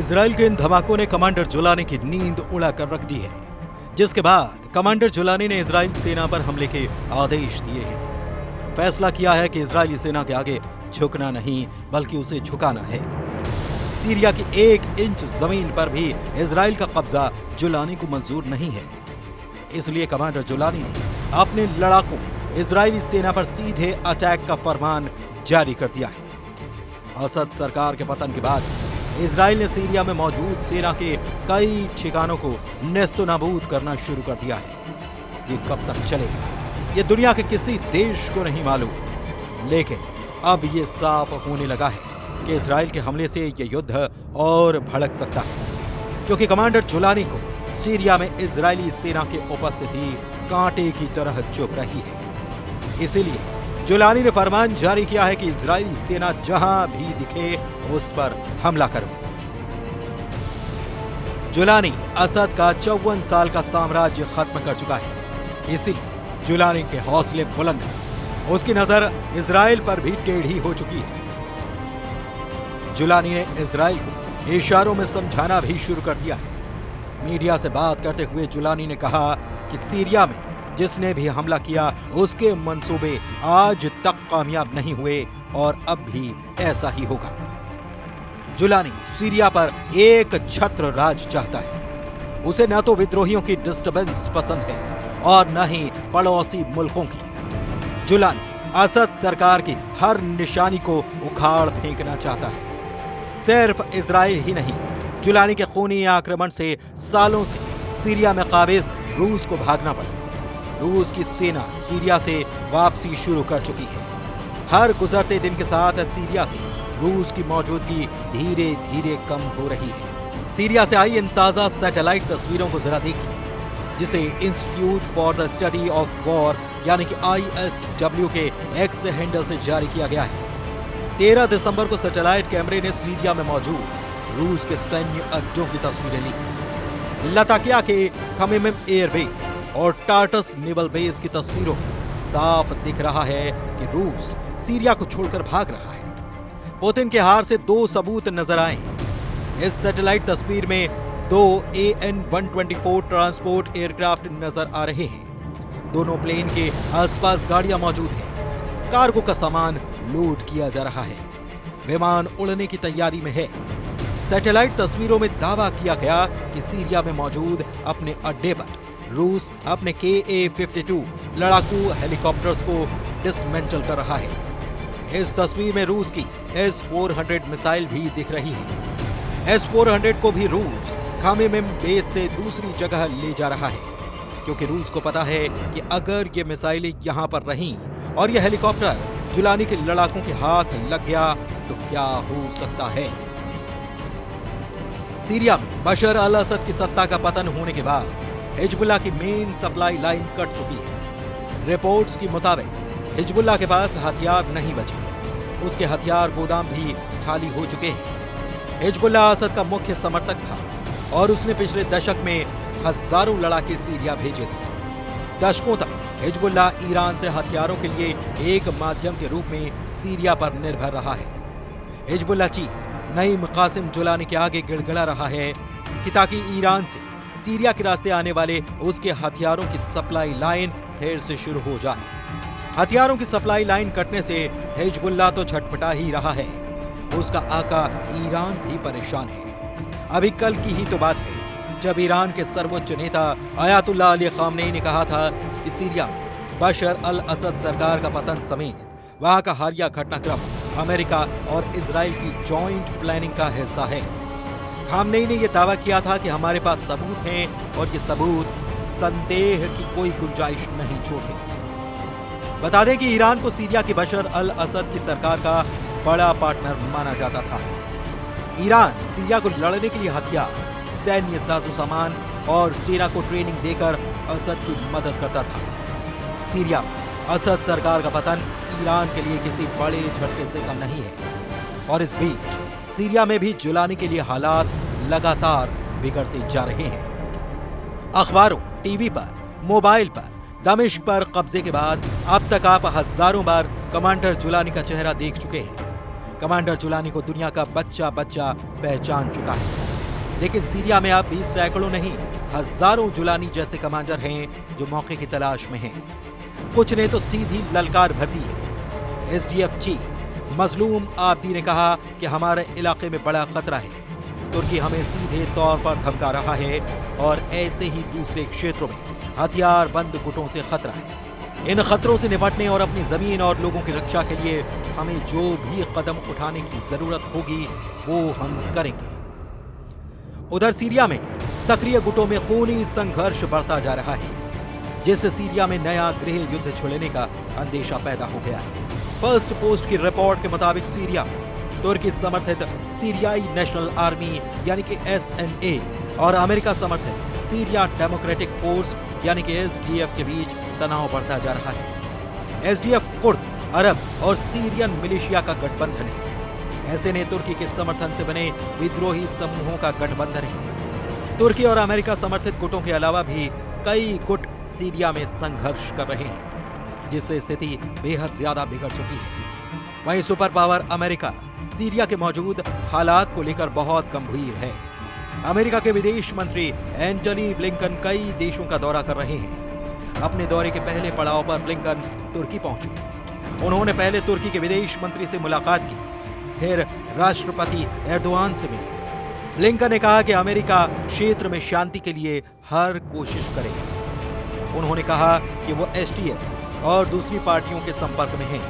Israel के इन धमाकों ने commander Jolani की नींद उड़ा कर रख दी है, जिसके बाद कमांडर जुलानी ने इजराइल सेना पर हमले के आदेश दिए हैं। फैसला किया है कि इजरायली सेना के आगे झुकना नहीं बल्कि उसे झुकाना है। सीरिया की 1 इंच जमीन पर भी इजराइल का कब्जा जुलानी को मंजूर नहीं है। इसलिए कमांडर जुलानी ने अपने लड़ाकों इजरायली सेना पर सीधे अटैक का फरमान जारी कर दिया है। असद सरकार के पतन के बाद इजराइल ने सीरिया में मौजूद सेना के कई ठिकानों को नेस्तनाबूद करना शुरू कर दिया है। ये कब तक चलेगा ये दुनिया के किसी देश को नहीं मालूम, लेकिन अब ये साफ होने लगा है कि इजराइल के हमले से ये युद्ध और भड़क सकता है, क्योंकि कमांडर जुलानी को सीरिया में इजरायली सेना की उपस्थिति कांटे की तरह चुभ रही है। इसीलिए जुलानी ने फरमान जारी किया है कि इजरायली सेना जहां भी दिखे उस पर हमला करो। जुलानी असद का 54 साल का साम्राज्य खत्म कर चुका है, इसीलिए जुलानी के हौसले बुलंद हैं। उसकी नजर इजराइल पर भी टेढ़ी हो चुकी है। जुलानी ने इजराइल को इशारों में समझाना भी शुरू कर दिया है। मीडिया से बात करते हुए जुलानी ने कहा कि सीरिया में जिसने भी हमला किया उसके मंसूबे आज तक कामयाब नहीं हुए और अब भी ऐसा ही होगा। जुलानी सीरिया पर एक छत्र राज चाहता है। उसे न तो विद्रोहियों की डिस्टर्बेंस पसंद है और न ही पड़ोसी मुल्कों की। जुलानी असद सरकार की हर निशानी को उखाड़ फेंकना चाहता है। सिर्फ इजराइल ही नहीं, जुलानी के खूनी आक्रमण से सालों से सीरिया में काबिज रूस को भागना पड़ा। रूस की सेना सीरिया से वापसी शुरू कर चुकी है। हर गुजरते दिन के साथ सीरिया से रूस की मौजूदगी धीरे धीरे कम हो रही है। सीरिया से आई इन ताजा सैटेलाइट तस्वीरों को जरा देखिए, जिसे institute for the study of war यानी कि ISW के एक्स हैंडल से जारी किया गया है। 13 दिसंबर को सैटेलाइट कैमरे ने सीरिया में मौजूद रूस के सैन्य अड्डों की तस्वीरें ली। लताकिया के खमीम एयरबेस और टार्टस नेवल बेस की तस्वीरों में साफ दिख रहा है कि रूस सीरिया को छोड़कर भाग रहा है। पुतिन के हार से 2 सबूत नजर आए। इस सैटेलाइट तस्वीर में 2 AN-124 ट्रांसपोर्ट एयरक्राफ्ट नजर आ रहे हैं। दोनों प्लेन के आसपास गाड़ियां मौजूद हैं। कार्गो का सामान लोड किया जा रहा है। विमान उड़ने की तैयारी में है। सैटेलाइट तस्वीरों में दावा किया गया कि सीरिया में मौजूद अपने अड्डे पर रूस अपने KA-52 लड़ाकू हेलीकॉप्टर्स को डिसमेंटल कर रहा है। इस तस्वीर में रूस की S-400 मिसाइल भी दिख रही है। S-400 को भी रूस खमीम बेस से दूसरी जगह ले जा रहा है, क्योंकि रूस को पता है कि अगर ये मिसाइलें यहां पर रहीं और ये हेलीकॉप्टर जुलानी के लड़ाकों के हाथ लग गया तो क्या हो सकता है। सीरिया में बशर अल असद की सत्ता का पतन होने के बाद हिजबुल्लाह की मेन सप्लाई लाइन कट चुकी है। रिपोर्ट्स के मुताबिक हिजबुल्लाह के पास हथियार नहीं बचे। उसके हथियार गोदाम भी खाली हो चुके हैं। हिजबुल्लाह असद का मुख्य समर्थक था और उसने पिछले दशक में हजारों लड़ाके सीरिया भेजे थे। दशकों तक हिजबुल्लाह ईरान से हथियारों के लिए एक माध्यम के रूप में सीरिया पर निर्भर रहा है। Hezbollah chief Naim Qassem Jolani के आगे गिड़गिड़ा रहा है कि ताकि ईरान से सीरिया के रास्ते आने वाले उसके हथियारों की सप्लाई लाइन फिर से शुरू हो जाए। हथियारों की सप्लाई लाइन कटने से हिजबुल्लाह तो छटपटा ही रहा है, उसका आका ईरान भी परेशान है। अभी कल की ही तो बात है जब ईरान के सर्वोच्च नेता अयातुल्लाह अली खामनेई ने कहा था कि सीरिया में बशर अल असद सरकार का पतन समेत वहां का हालिया घटनाक्रम अमेरिका और इजराइल की जॉइंट प्लानिंग का हिस्सा है। खामनेई ने यह दावा किया था कि हमारे पास सबूत हैं और ये सबूत संदेह की कोई गुंजाइश नहीं छोड़ते। बता दें कि ईरान को सीरिया की बशर अल असद की सरकार का बड़ा पार्टनर माना जाता था। ईरान सीरिया को लड़ने के लिए हथियार, सैन्य साजो सामान और सेना को ट्रेनिंग देकर असद की मदद करता था। सीरिया में असद सरकार का पतन ईरान के लिए किसी बड़े झटके से कम नहीं है और इस बीच सीरिया में भी जुलानी के लिए हालात लगातार बिगड़ते जा रहे हैं। अखबारों, टीवी पर, मोबाइल पर, दमिश्क पर कब्जे के बाद अब तक आप हजारों बार कमांडर जुलानी का चेहरा देख चुके हैं। कमांडर जुलानी को दुनिया का बच्चा बच्चा पहचान चुका है। लेकिन सीरिया में अब भी सैकड़ों नहीं हजारों जुलानी जैसे कमांडर हैं जो मौके की तलाश में हैं। कुछ ने तो सीधी ललकार भर दी है। एसडीएफ चीफ मजलूम आब्दी ने कहा कि हमारे इलाके में बड़ा खतरा है, तुर्की हमें सीधे तौर पर धमका रहा है और ऐसे ही दूसरे क्षेत्रों में हथियार बंद गुटों से खतरा है। इन खतरों से निपटने और अपनी जमीन और लोगों की रक्षा के लिए हमें जो भी कदम उठाने की जरूरत होगी वो हम करेंगे। उधर सीरिया में सक्रिय गुटों में खूनी संघर्ष बढ़ता जा रहा है, जिससे सीरिया में नया गृह युद्ध छिड़ने का अंदेशा पैदा हो गया है। फर्स्ट पोस्ट की रिपोर्ट के मुताबिक सीरिया में तुर्की समर्थित सीरियाई नेशनल आर्मी यानी कि SNA और अमेरिका समर्थित सीरिया डेमोक्रेटिक फोर्स यानी कि SDF के बीच तनाव बढ़ता जा रहा है। SDF कुर्द, अरब और सीरियन मिलिशिया का गठबंधन है। ऐसे तुर्की के समर्थन से बने विद्रोही समूहों का गठबंधन है। तुर्की और अमेरिका समर्थित गुटों के अलावा भी कई गुट सीरिया में संघर्ष कर रहे हैं, जिससे स्थिति बेहद ज्यादा बिगड़ चुकी है। वहीं सुपर पावर अमेरिका सीरिया के मौजूद हालात को लेकर बहुत गंभीर है। अमेरिका के विदेश मंत्री एंटनी ब्लिंकन कई देशों का दौरा कर रहे हैं। अपने दौरे के पहले पड़ाव पर ब्लिंकन तुर्की पहुंचे। उन्होंने पहले तुर्की के विदेश मंत्री से मुलाकात की, फिर राष्ट्रपति एर्दोआन से मिले। ब्लिंकन ने कहा कि अमेरिका क्षेत्र में शांति के लिए हर कोशिश करेगा। उन्होंने कहा कि वो STS और दूसरी पार्टियों के संपर्क में हैं।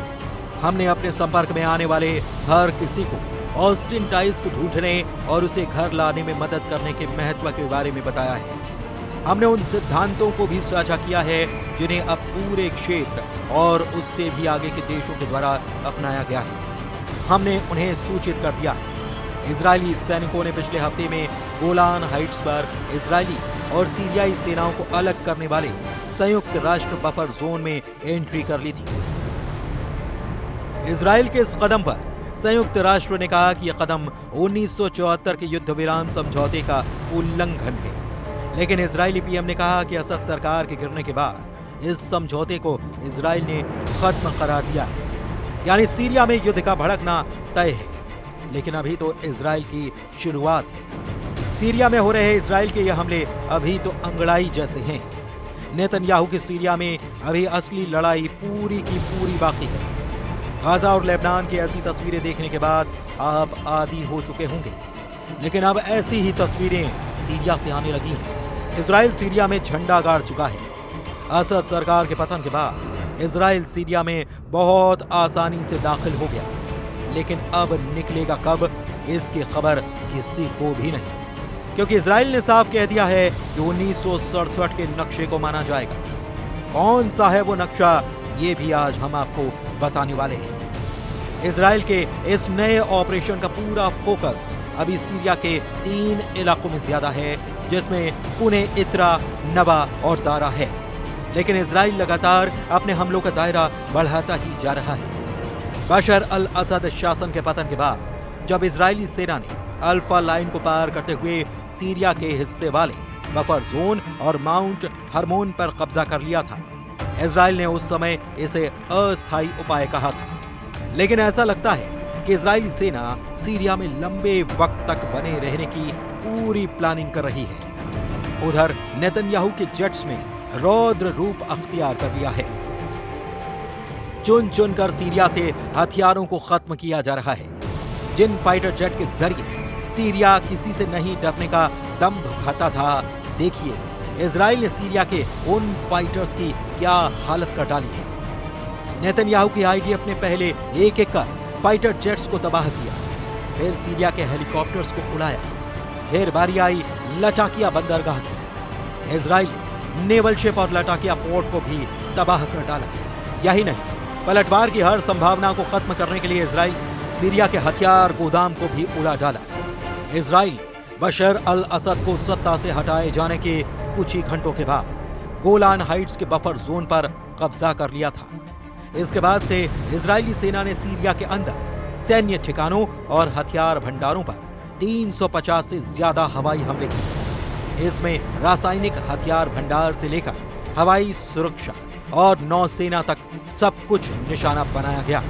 हमने अपने संपर्क में आने वाले हर किसी को ऑस्टिन टाइज को ढूंढने और उसे घर लाने में मदद करने के महत्व के बारे में बताया है। हमने उन सिद्धांतों को भी साझा किया है जिन्हें अब पूरे क्षेत्र और उससे भी आगे के देशों के द्वारा अपनाया गया है। हमने उन्हें सूचित कर दिया है। इजरायली सैनिकों ने पिछले हफ्ते में गोलान हाइट्स पर इजरायली और सीरियाई सेनाओं को अलग करने वाले संयुक्त राष्ट्र बफर जोन में एंट्री कर ली थी। इजरायल के इस कदम पर संयुक्त राष्ट्र ने कहा कि यह कदम 1974 के युद्ध विराम समझौते का उल्लंघन है। लेकिन इजरायली पीएम ने कहा कि असद सरकार के गिरने के बाद इस समझौते को इजरायल ने खत्म करार दिया है, यानी सीरिया में युद्ध का भड़कना तय है। लेकिन अभी तो इजरायल की शुरुआत है। सीरिया में हो रहे इजरायल के ये हमले अभी तो अंगड़ाई जैसे हैं। नेतन्याहू की सीरिया में अभी असली लड़ाई पूरी की पूरी बाकी है। गाजा और लेबनान की ऐसी तस्वीरें देखने के बाद आप आदी हो चुके होंगे, लेकिन अब ऐसी ही तस्वीरें सीरिया से आने लगी हैं। इजरायल सीरिया में झंडा गाड़ चुका है। असद सरकार के पतन के बाद इजरायल सीरिया में बहुत आसानी से दाखिल हो गया, लेकिन अब निकलेगा कब, इसकी खबर किसी को भी नहीं, क्योंकि इजरायल ने साफ कह दिया है कि 1967 के नक्शे को माना जाएगा। कौन सा है वो नक्शा, ये भी आज हम आपको बताने वाले हैं। इजरायल के इस नए ऑपरेशन का पूरा फोकस अभी सीरिया के 3 इलाकों में ज्यादा है, जिसमें पुणे, इत्रा, नबा और दारा है। लेकिन इजरायल लगातार अपने हमलों का दायरा बढ़ाता ही जा रहा है। बशर अल असद शासन के पतन के बाद जब इजरायली सेना ने अल्फा लाइन को पार करते हुए सीरिया के हिस्से वाले बफर जोन और माउंट हरमोन पर कब्जा कर लिया था, इजरायल ने उस समय इसे अस्थायी उपाय कहा था। लेकिन ऐसा लगता है कि इजरायली सेना सीरिया में लंबे वक्त तक बने रहने की पूरी प्लानिंग कर रही है। उधर नेतन्याहू के जेट्स ने रौद्र रूप अख्तियार कर लिया है। चुन चुन कर सीरिया से हथियारों को खत्म किया जा रहा है। जिन फाइटर जेट के जरिए सीरिया किसी से नहीं डरने का दम्भ भरता था, देखिए इजरायल ने सीरिया के उन फाइटर्स की क्या हालत कर डाली है। नेतन्याहू की IDF ने पहले एक एक कर फाइटर जेट्स को तबाह किया, फिर सीरिया के हेलीकॉप्टर्स को उड़ाया, फिर बारी आई लटाकिया बंदरगाह की। इजरायल नेवल शिप और लटाकिया पोर्ट को भी तबाह कर डाला। यही नहीं, पलटवार की हर संभावना को खत्म करने के लिए इजरायल सीरिया के हथियार गोदाम को भी उड़ा डाला। इजरायल बशर अल असद को सत्ता से हटाए जाने के कुछ ही घंटों के बाद गोलान हाइट्स के बफर जोन पर कब्जा कर लिया था। इसके बाद से इजरायली सेना ने सीरिया के अंदर सैन्य ठिकानों और हथियार भंडारों पर 350 से ज्यादा हवाई हमले किए। इसमें रासायनिक हथियार भंडार से लेकर हवाई सुरक्षा और नौसेना तक सब कुछ निशाना बनाया गया।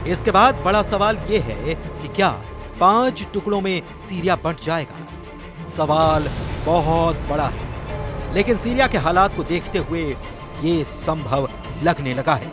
इसके बाद बड़ा सवाल यह है कि क्या 5 टुकड़ों में सीरिया बंट जाएगा? सवाल बहुत बड़ा है, लेकिन सीरिया के हालात को देखते हुए ये संभव लगने लगा है।